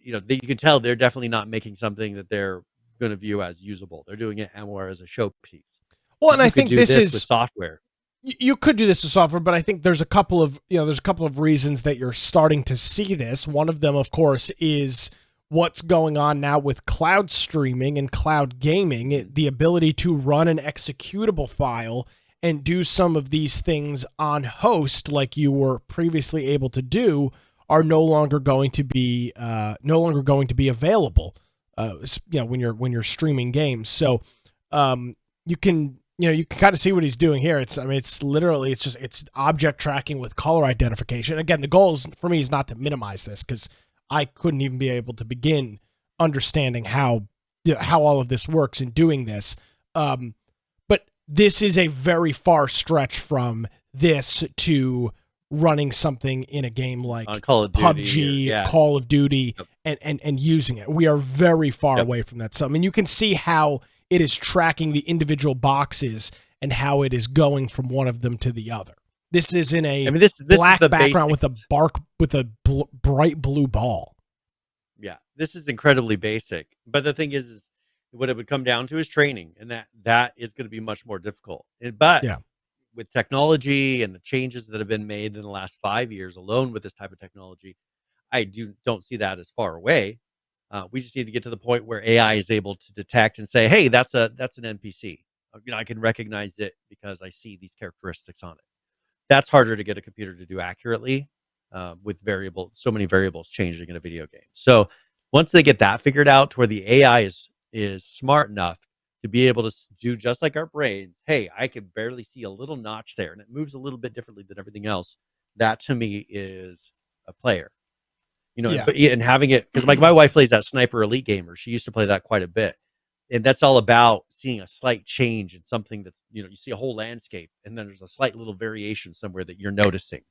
you can tell they're definitely not making something that they're going to view as usable. They're doing it more as a showpiece. Well, and I think this is with software. You could do this with software, but I think there's a couple of reasons that you're starting to see this. One of them, of course, is what's going on now with cloud streaming and cloud gaming, the ability to run an executable file and do some of these things on host like you were previously able to do are no longer going to be available. When you're streaming games. So you can kind of see what he's doing here. It's object tracking with color identification. Again, the goal for me is not to minimize this, because I couldn't even be able to begin understanding how all of this works in doing this. But this is a very far stretch from this to running something in a game like Call of Duty, PUBG, Call of Duty, and using it. We are very far away from that. So, I mean, you can see how it is tracking the individual boxes and how it is going from one of them to the other. This is in a black background basics. with a bright blue ball. Yeah, this is incredibly basic. But the thing is what it would come down to is training, and that is going to be much more difficult. With technology and the changes that have been made in the last 5 years alone with this type of technology, I don't see that as far away. We just need to get to the point where AI is able to detect and say, hey, that's an NPC. I can recognize it because I see these characteristics on it. That's harder to get a computer to do accurately with so many variables changing in a video game. So once they get that figured out to where the AI is smart enough to be able to do just like our brains, hey, I can barely see a little notch there and it moves a little bit differently than everything else. That to me is a player. And having it, because my wife plays that Sniper Elite Gamer. She used to play that quite a bit. And that's all about seeing a slight change in something that's, you see a whole landscape and then there's a slight little variation somewhere that you're noticing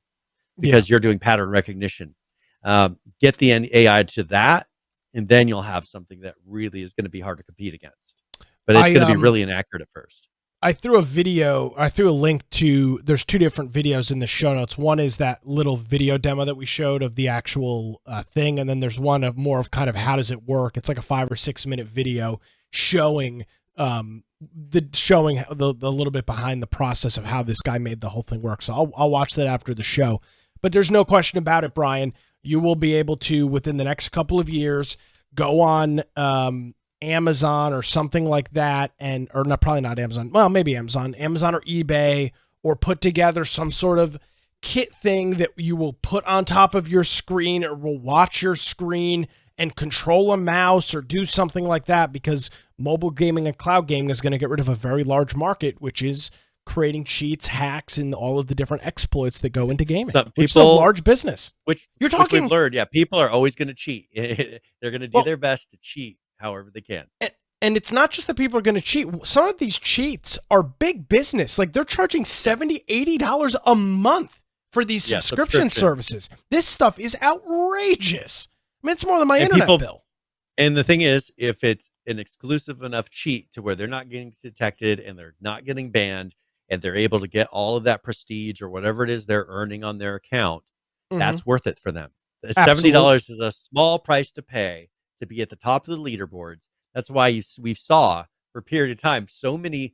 because you're doing pattern recognition. Get the AI to that, and then you'll have something that really is going to be hard to compete against. But it's going to be really inaccurate at first. I threw a link to, there's two different videos in the show notes. One is that little video demo that we showed of the actual thing. And then there's one of more of kind of how does it work? It's like a 5 or 6 minute video showing the showing the little bit behind the process of how this guy made the whole thing work. So I'll watch that after the show. But there's no question about it, Brian. You will be able to, within the next couple of years, go on Amazon or something like that, or not, probably not Amazon. Well, maybe Amazon or eBay, or put together some sort of kit thing that you will put on top of your screen, or will watch your screen and control a mouse or do something like that, because mobile gaming and cloud gaming is going to get rid of a very large market, which is creating cheats, hacks, and all of the different exploits that go into gaming. Which is a large business. Which we've learned, people are always going to cheat. They're going to do their best to cheat however they can. And it's not just that people are going to cheat. Some of these cheats are big business. Like, they're charging $70, $80 a month for these subscription services. This stuff is outrageous. I mean, it's more than my internet bill. And the thing is, if it's an exclusive enough cheat to where they're not getting detected and they're not getting banned, and they're able to get all of that prestige or whatever it is they're earning on their account, that's worth it for them. $70 is a small price to pay to be at the top of the leaderboards. That's why we saw for a period of time so many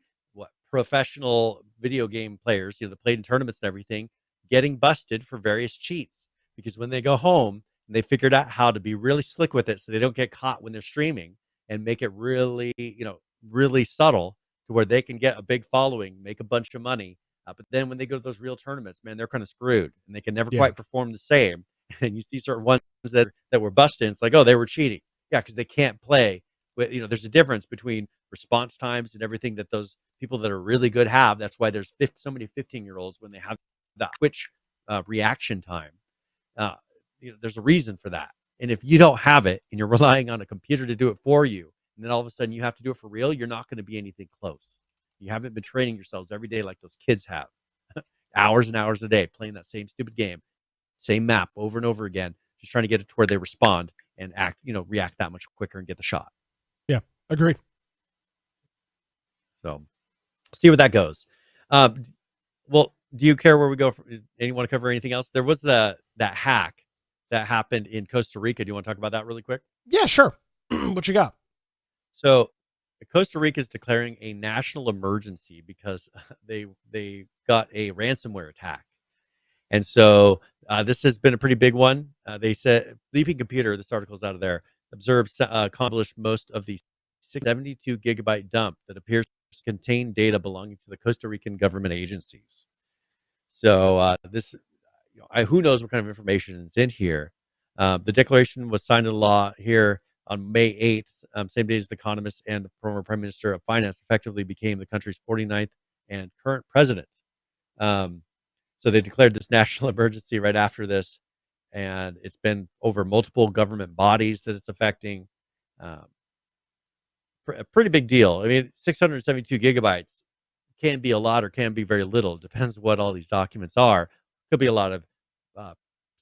professional video game players, that played in tournaments and everything, getting busted for various cheats, because when they go home and they figured out how to be really slick with it so they don't get caught when they're streaming, and make it really, really subtle to where they can get a big following, make a bunch of money. But then when they go to those real tournaments, man, they're kind of screwed, and they can never quite perform the same. And you see certain ones that were busted. It's like, oh, they were cheating. Yeah, because they can't play. There's a difference between response times and everything that those people that are really good have. That's why there's so many 15-year-olds when they have that Twitch reaction time. There's a reason for that. And if you don't have it and you're relying on a computer to do it for you, and then all of a sudden you have to do it for real, you're not going to be anything close. You haven't been training yourselves every day like those kids have. Hours and hours a day playing that same stupid game, same map over and over again, just trying to get it to where they respond and react that much quicker and get the shot. Yeah, agreed. So see where that goes. Well, do you care where we go? Anyone want to cover anything else? There was that hack that happened in Costa Rica. Do you want to talk about that really quick? Yeah, sure. What you got? So Costa Rica is declaring a national emergency because they got a ransomware attack. And so this has been a pretty big one. They said Leaping Computer, this article's out of there, observed accomplished most of the 72 gigabyte dump that appears to contain data belonging to the Costa Rican government agencies. So who knows what kind of information is in here. The declaration was signed into law here on May 8th, same day as the Economist and the former Prime Minister of Finance effectively became the country's 49th and current president. So they declared this national emergency right after this, and it's been over multiple government bodies that it's affecting. A pretty big deal. I mean, 672 gigabytes can be a lot or can be very little. It depends what all these documents are. Could be a lot of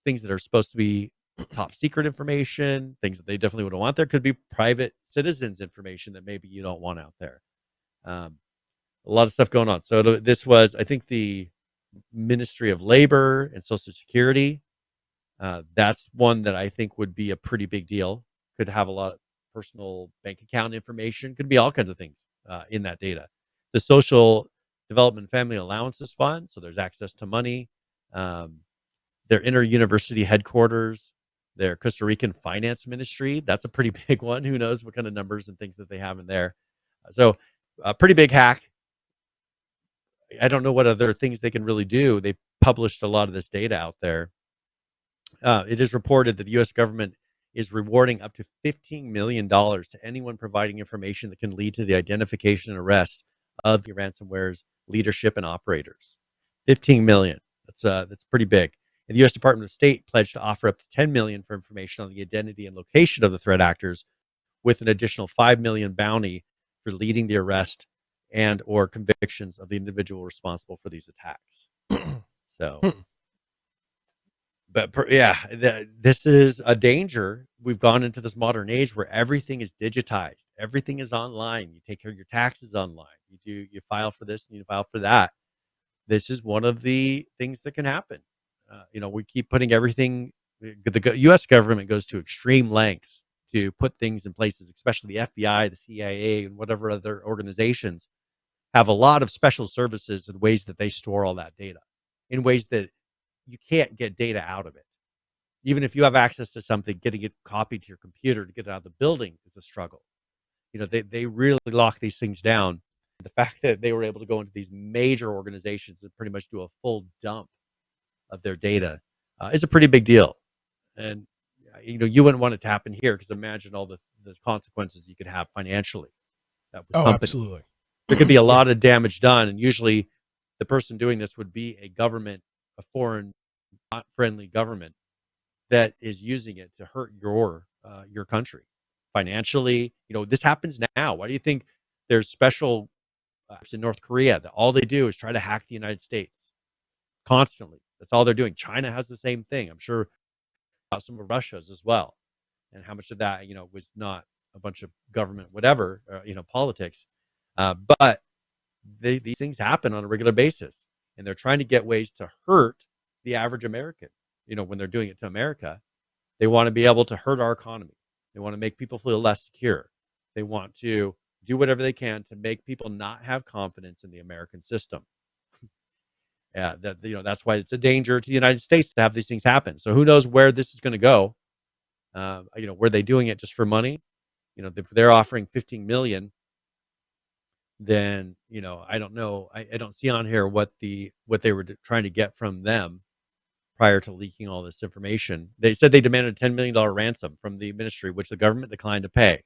things that are supposed to be top secret information, things that they definitely wouldn't want there. Could be private citizens information that maybe you don't want out there. A lot of stuff going on. So this was, I think, the Ministry of Labor and Social Security. That's one that I think would be a pretty big deal. Could have a lot of personal bank account information. Could be all kinds of things in that data. The Social Development and Family Allowances Fund. So there's access to money. Their inter-university headquarters. Their Costa Rican Finance Ministry. That's a pretty big one. Who knows what kind of numbers and things that they have in there. So a pretty big hack. I don't know what other things they can really do. They've published a lot of this data out there. It is reported that the U.S. government is rewarding up to $15 million to anyone providing information that can lead to the identification and arrest of the ransomware's leadership and operators. $15 million. That's pretty big. And the U.S. Department of State pledged to offer up to $10 million for information on the identity and location of the threat actors, with an additional $5 million bounty for leading the arrest and or convictions of the individual responsible for these attacks. So, but this is a danger. We've gone into this modern age where everything is digitized. Everything is online. You take care of your taxes online. You file for this and you file for that. This is one of the things that can happen. We keep putting everything. The U.S. government goes to extreme lengths to put things in places, especially the FBI, the CIA, and whatever other organizations have a lot of special services and ways that they store all that data in ways that you can't get data out of it. Even if you have access to something, getting it copied to your computer to get it out of the building is a struggle. They really lock these things down. The fact that they were able to go into these major organizations and pretty much do a full dump of their data is a pretty big deal. And you wouldn't want it to happen here, because imagine all the consequences you could have financially. With companies. Absolutely. There could be a lot of damage done, and usually the person doing this would be a government, a foreign, not friendly government that is using it to hurt your country financially. This happens now. Why do you think there's special in North Korea that all they do is try to hack the United States constantly? That's all they're doing. China has the same thing. I'm sure some of Russia's as well. And how much of that, was not a bunch of government, whatever, politics. But these things happen on a regular basis, and they're trying to get ways to hurt the average American. When they're doing it to America, they want to be able to hurt our economy. They want to make people feel less secure. They want to do whatever they can to make people not have confidence in the American system. Yeah, that's why it's a danger to the United States to have these things happen. So who knows where this is going to go? Were they doing it just for money? If they're offering 15 million, then I don't know. I don't see on here what they were trying to get from them prior to leaking all this information. They said they demanded a $10 million ransom from the ministry, which the government declined to pay.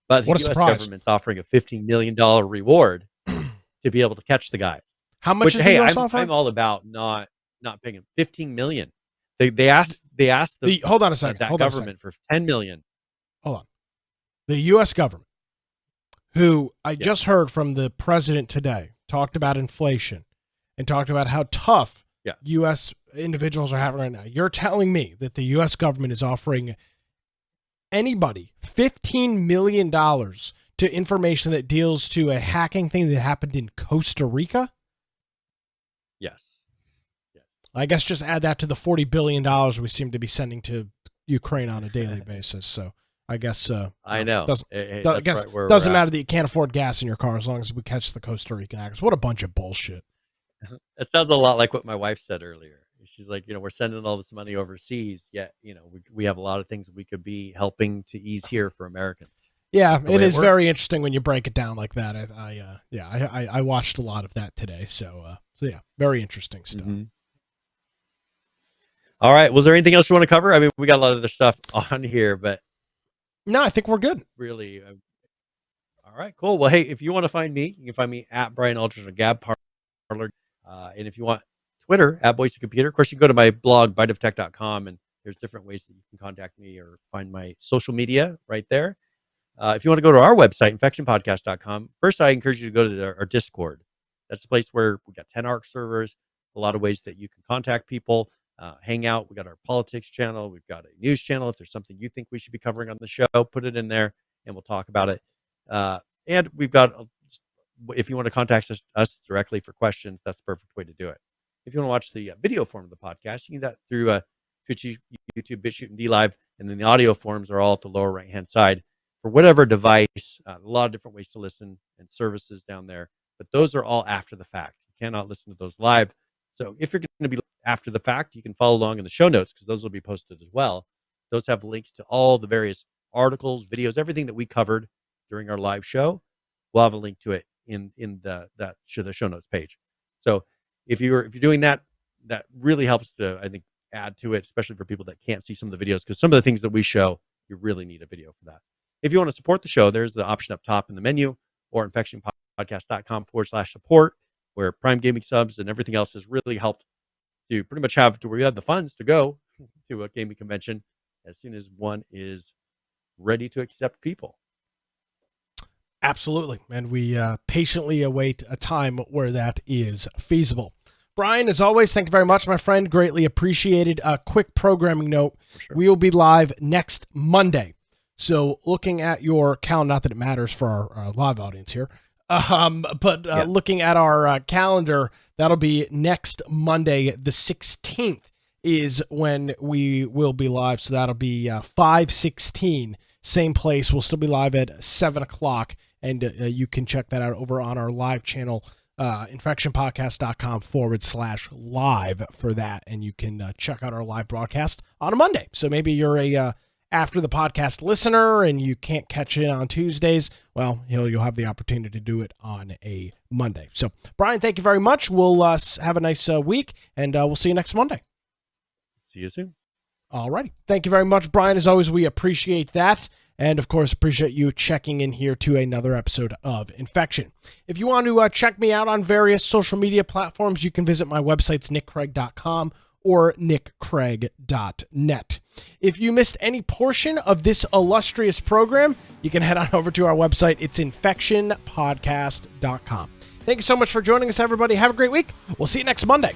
But the U.S. government's offering a $15 million reward to be able to catch the guys. How much is the U.S. offering? I'm all about not paying them. 15 million. They asked the hold on a second. That government for 10 million. Hold on. The U.S. government, who I just heard from the president today, talked about inflation and talked about how tough U.S. individuals are having right now. You're telling me that the U.S. government is offering anybody $15 million to information that deals to a hacking thing that happened in Costa Rica? Yes. I guess just add that to the $40 billion we seem to be sending to Ukraine on a daily basis. So I guess I know. Doesn't matter that you can't afford gas in your car as long as we catch the Costa Rican hackers. What a bunch of bullshit. It sounds a lot like what my wife said earlier. She's like, we're sending all this money overseas, yet, we have a lot of things we could be helping to ease here for Americans. Yeah, it is very interesting when you break it down like that. I watched a lot of that today. So yeah, very interesting stuff. Mm-hmm. All right. Was there anything else you want to cover? I mean, we got a lot of other stuff on here, but no, I think we're good. Really. All right, cool. Well, hey, if you want to find me, you can find me at Brian Aldridge or Gab Parlor. And if you want Twitter, at Boise Computer. Of course, you can go to my blog, biteoftech.com, and there's different ways that you can contact me or find my social media right there. If you want to go to our website, infectionpodcast.com, first I encourage you to go to our Discord. That's the place where we got 10 ARC servers, a lot of ways that you can contact people, hang out. We got our politics channel. We've got a news channel. If there's something you think we should be covering on the show, put it in there and we'll talk about it. And we've got, if you want to contact us directly for questions, that's the perfect way to do it. If you want to watch the video form of the podcast, you can do that through Twitch, YouTube, BitChute, and DLive. And then the audio forms are all at the lower right-hand side for whatever device. A lot of different ways to listen and services down there. But those are all after the fact. You cannot listen to those live. So if you're going to be after the fact, you can follow along in the show notes because those will be posted as well. Those have links to all the various articles, videos, everything that we covered during our live show. We'll have a link to it in the show notes page. So if you're doing that, that really helps to, I think, add to it, especially for people that can't see some of the videos, because some of the things that we show, you really need a video for that. If you want to support the show, there's the option up top in the menu or infectionpodcast.com/support, where Prime Gaming subs and everything else has really helped to pretty much have to where you have the funds to go to a gaming convention as soon as one is ready to accept people. Absolutely. And we patiently await a time where that is feasible. Brian, as always, thank you very much, my friend. Greatly appreciated. A quick programming note. Sure. We will be live next Monday. So looking at your calendar, not that it matters for our live audience here, looking at our calendar, that'll be next Monday, the 16th, is when we will be live. So that'll be 5/16, same place. We'll still be live at 7 o'clock, and you can check that out over on our live channel, infectionpodcast.com/live for that, and you can check out our live broadcast on a Monday. So maybe you're a after the podcast listener and you can't catch it on Tuesdays. Well, you'll have the opportunity to do it on a Monday. So, Brian, thank you very much. We'll have a nice week, and we'll see you next Monday. See you soon. All righty. Thank you very much, Brian. As always, we appreciate that. And, of course, appreciate you checking in here to another episode of Infection. If you want to check me out on various social media platforms, you can visit my websites, nickcraig.com or nickcraig.net. If you missed any portion of this illustrious program, you can head on over to our website. It's infectionpodcast.com. Thank you so much for joining us, everybody. Have a great week. We'll see you next Monday.